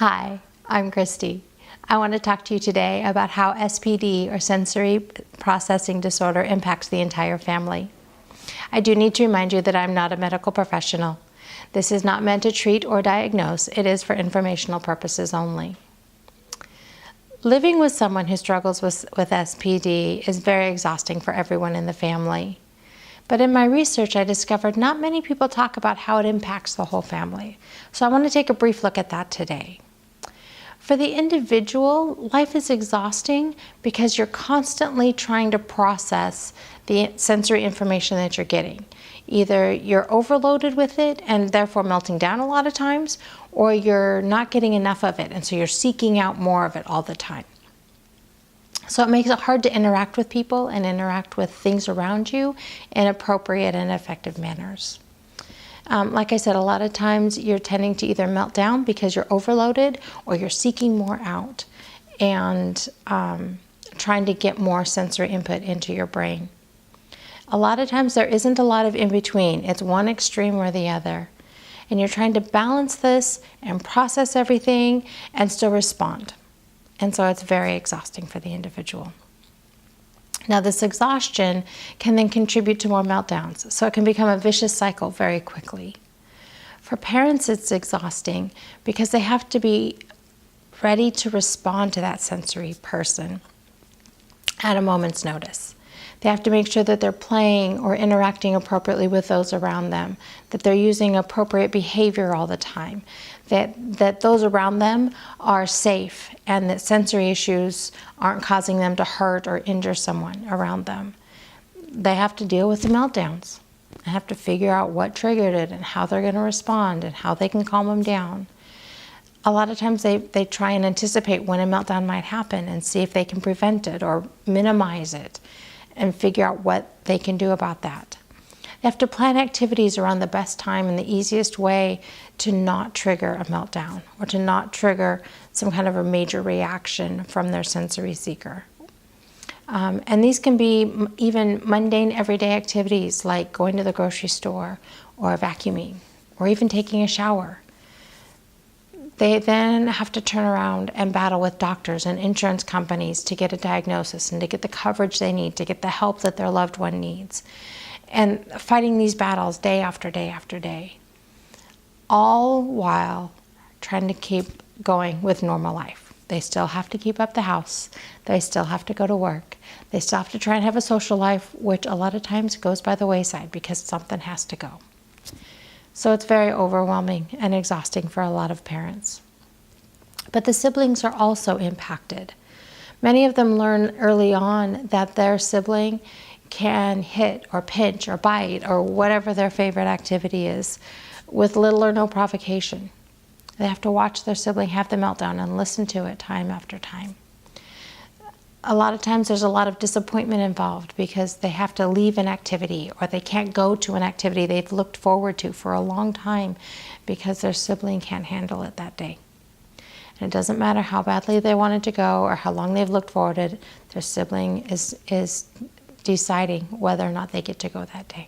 Hi, I'm Christy. I want to talk to you today about how SPD, or sensory processing disorder, impacts the entire family. I do need to remind you that I'm not a medical professional. This is not meant to treat or diagnose. It is for informational purposes only. Living with someone who struggles with SPD is very exhausting for everyone in the family. But in my research, I discovered not many people talk about how it impacts the whole family. So I want to take a brief look at that today. For the individual, life is exhausting because you're constantly trying to process the sensory information that you're getting. Either you're overloaded with it and therefore melting down a lot of times, or you're not getting enough of it and so you're seeking out more of it all the time. So it makes it hard to interact with people and interact with things around you in appropriate and effective manners. Like I said, a lot of times you're tending to either melt down because you're overloaded, or you're seeking more out and trying to get more sensory input into your brain. A lot of times there isn't a lot of in between. It's one extreme or the other. And you're trying to balance this and process everything and still respond. And so it's very exhausting for the individual. Now, this exhaustion can then contribute to more meltdowns, so it can become a vicious cycle very quickly. For parents, it's exhausting because they have to be ready to respond to that sensory person at a moment's notice. They have to make sure that they're playing or interacting appropriately with those around them, that they're using appropriate behavior all the time, that those around them are safe, and that sensory issues aren't causing them to hurt or injure someone around them. They have to deal with the meltdowns. They have to figure out what triggered it and how they're going to respond and how they can calm them down. A lot of times they try and anticipate when a meltdown might happen and see if they can prevent it or minimize it and figure out what they can do about that. They have to plan activities around the best time and the easiest way to not trigger a meltdown or to not trigger some kind of a major reaction from their sensory seeker. And these can be even mundane everyday activities like going to the grocery store or vacuuming or even taking a shower. They then have to turn around and battle with doctors and insurance companies to get a diagnosis and to get the coverage they need, to get the help that their loved one needs. And fighting these battles day after day after day, all while trying to keep going with normal life. They still have to keep up the house. They still have to go to work. They still have to try and have a social life, which a lot of times goes by the wayside because something has to go. So it's very overwhelming and exhausting for a lot of parents. But the siblings are also impacted. Many of them learn early on that their sibling can hit or pinch or bite or whatever their favorite activity is with little or no provocation. They have to watch their sibling have the meltdown and listen to it time after time. A lot of times there's a lot of disappointment involved because they have to leave an activity or they can't go to an activity they've looked forward to for a long time because their sibling can't handle it that day. And it doesn't matter how badly they wanted to go or how long they've looked forward to it, their sibling is deciding whether or not they get to go that day.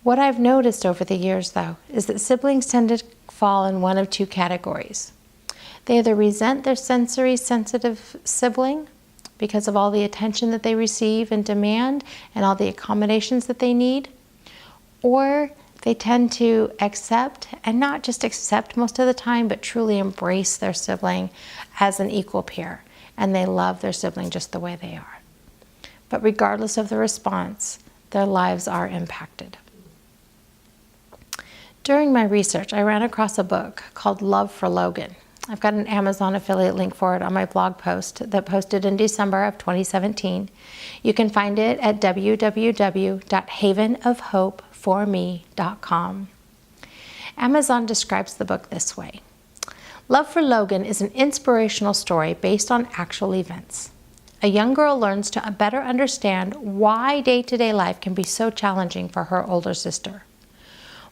What I've noticed over the years, though, is that siblings tend to fall in one of two categories. They either resent their sensory sensitive sibling because of all the attention that they receive and demand and all the accommodations that they need, or they tend to accept, and not just accept most of the time, but truly embrace their sibling as an equal peer, and they love their sibling just the way they are. But regardless of the response, their lives are impacted. During my research, I ran across a book called Love for Logan. I've got an Amazon affiliate link for it on my blog post that posted in December of 2017. You can find it at www.havenofhopeforme.com. Amazon describes the book this way. Love for Logan is an inspirational story based on actual events. A young girl learns to better understand why day-to-day life can be so challenging for her older sister.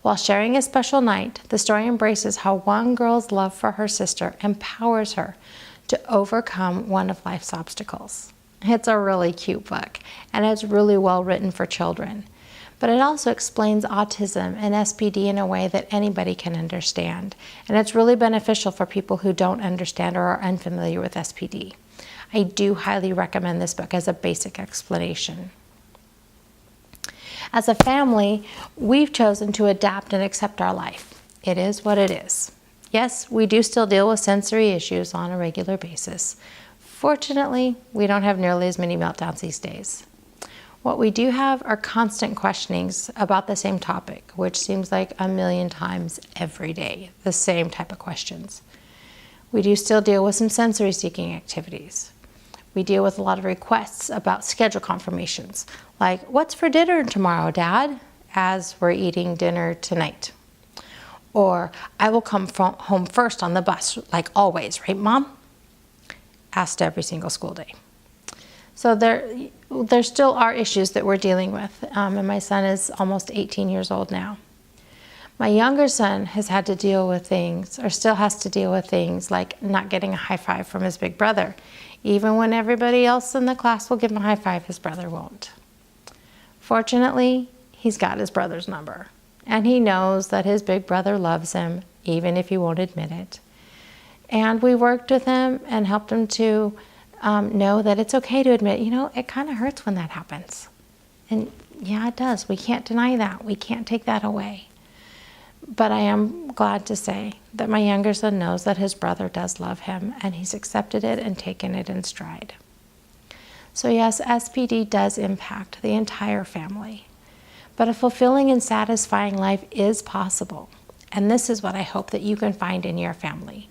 While sharing a special night, the story embraces how one girl's love for her sister empowers her to overcome one of life's obstacles. It's a really cute book, and it's really well written for children. but it also explains autism and SPD in a way that anybody can understand. And it's really beneficial for people who don't understand or are unfamiliar with SPD. I do highly recommend this book as a basic explanation. As a family, we've chosen to adapt and accept our life. It is what it is. Yes, we do still deal with sensory issues on a regular basis. Fortunately, we don't have nearly as many meltdowns these days. What we do have are constant questionings about the same topic, which seems like a million times every day, the same type of questions. We do still deal with some sensory seeking activities. We deal with a lot of requests about schedule confirmations, like, what's for dinner tomorrow, Dad, as we're eating dinner tonight? Or, I will come home first on the bus, like always, right, Mom? Asked every single school day. So there still are issues that we're dealing with, and my son is almost 18 years old now. My younger son has had to deal with things, or still has to deal with things, like not getting a high five from his big brother. Even when everybody else in the class will give him a high five, his brother won't. Fortunately, he's got his brother's number, and he knows that his big brother loves him, even if he won't admit it. And we worked with him and helped him to know that it's okay to admit, it kind of hurts when that happens. And yeah, it does. We can't deny that. We can't take that away. But I am glad to say that my younger son knows that his brother does love him, and he's accepted it and taken it in stride. So yes, SPD does impact the entire family. But a fulfilling and satisfying life is possible. And this is what I hope that you can find in your family.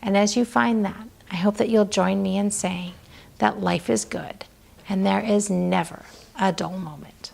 And as you find that, I hope that you'll join me in saying that life is good and there is never a dull moment.